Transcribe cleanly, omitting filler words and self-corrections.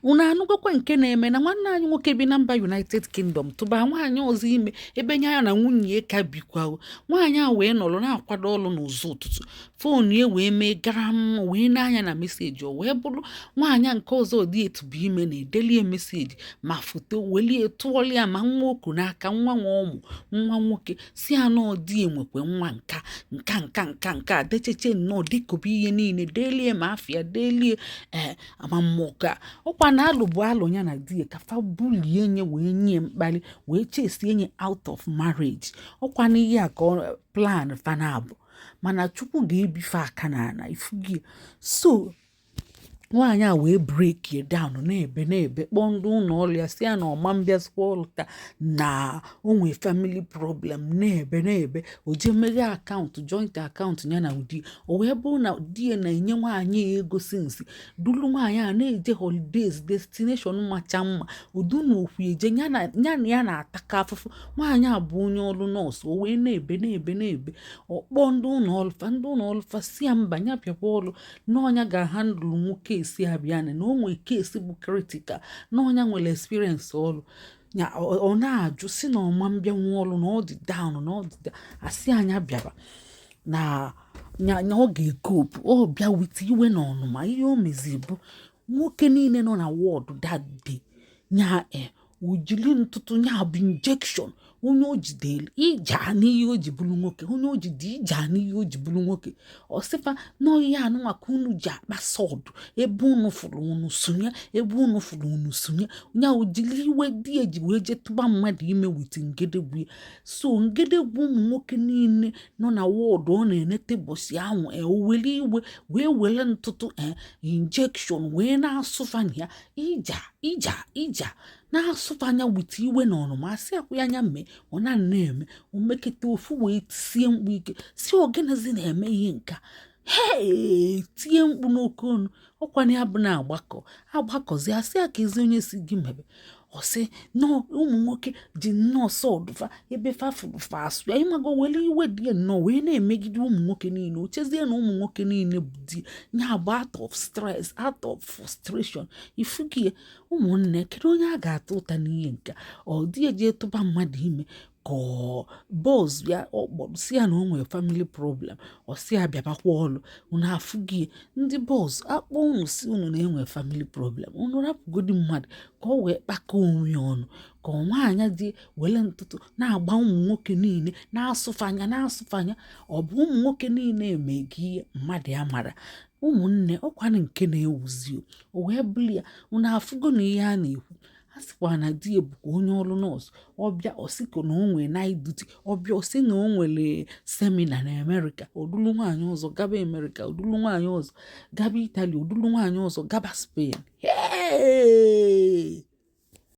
Una anụgwakwa nke na-eme na nwanne anyị nwoke bi na mba United Kingdom tụba nwaanyị ọzọ ime ebe nya ya na nwunye ka bikwa. Nwaanyị a wee nọrọ na-akwado ọrụ n'ụzọ ụtụtụ, fon ya wee mee garam, wee n'anya na meseji, o wee bụrụ nwaanyị nke ọzọ dị etu bụ ime na-edelie meseji ma foto welie tụọlụ ya ma nwa oku n'aka nwa nwa nwoke si anọ dị enwekwe nwa nka decheche nnọọ dịkobe ihe niile delie ma afịa delie amammoka ọkwa na alụ bụ alụ ya na di ka fa bulie nye wee nye mkpali wee chesie nye out of marriage. Ọkwa na ihe a ka plan fana abụ mana Chukwu ga-ebife aka na ifugi. So nwaanyị a wee break it down na-ebe kpọọ ndị ụlọ ọrụ ya si ya na ọma mbịazikwa ọrụ taa na onwe family problem na-ebe o je meghe akaụntụ joint akaụntụ ya na ụdị o wee bụrụ na di ya na-enye nwaanyị ego sinsi dulu nwaanyị a na-eje holidays destination macha mma udu na okwu eje ya na-ataka afụfụ. Nwaanyị a bụ onye ọrụ nọọsụ o wee na-ebe ọkpọ ndị ụlọ ọrụ si ya mba ya bịakwa ọrụ n'ọnya ga-handụlụ nwoke esi abịa na onwe kesi bụ critical na ọnya nwere experience ọrụ ya ọ na-ajụ si na ọma mbịa nwa ọrụ na ọ dị down na ọ dị asị anya bịara na ọ ga-ekopu ọ bịa wite iwe na ọnụma. Ihe o mezi bụ nwoke niile nọ na wọdụ that day nya ojili ntụtụ nya bụ injection onye o jidere ija n'ihe o ji bụrụ nwoke onye o jide ija n'ihe o ji bụrụ nwoke ọsịfa n'ihe anụ maka unu ji akpa sọdụ ebe unu fụrụ unu sonye ebe unu fụrụ unu sonye nya ojili iwe dị eji wee je tụba mmadụ ime wit ngedegwu. So ngedegwu ụmụ nwoke niile nọ na wọdụ ọ na-enete bọsị ahụ owere iwe wee were ntụtụ injection wee na-asụfanya ya ija na-asụfanya wit iwe na ọnụma asị akwụ ya anya mee ọ na-eme o meketa ofu wee sie mkpu ike si ogenezi na-eme ihe nka tie mkpu n'oke ọnụ. Ọkwana ya bụ na agbakọzi asị aka ezi onye si gị mebe ọsị nọ ụmụ nwoke ji nnọọ sọdụfa ebe fafụfa asụ ya ịmago were iwe dị nnọọ wee na-emegide ụmụ nwoke niile ochezie na ụmụ nwoke niile bụ di ya bụ out of stress out of frustration. Ifugie ụmụnne kedu onye a ga-ata ụta n'ihe nka ọ dị eji etụba mmadụ ime ka bọs ya ọkpọrọ si ya na o nwere family problem ọ si ya bịabakwa ọrụ unu afụgie ndị bọs akpọ unu si unu na-enwe family problem unu rapụgodi mmadụ ka ọ wee kpakọ onwe ya ọnụ ka nwaanyị dị wele ntụtụ na-agba ụmụ nwoke niile na-asụfanya ọ bụ ụmụ nwoke niile emegi ihe mmadụ ya mara. Ụmụnne ọkwanụ nke na-ewuzi o wee bụrụ ya unu afụgo na ihe a na-ekwu a sịkwa na di ebukwa onye ọrụ nọọsụ ọbịa ọsịko na o nwere night duty ọbịa ọsị na o nwere semina na Amerịka odulu nwaanyị ọzọ gaba Amerịka odulu nwaanyị ọzọ gaba Italy odulu nwaanyị ọzọ gaba Spain.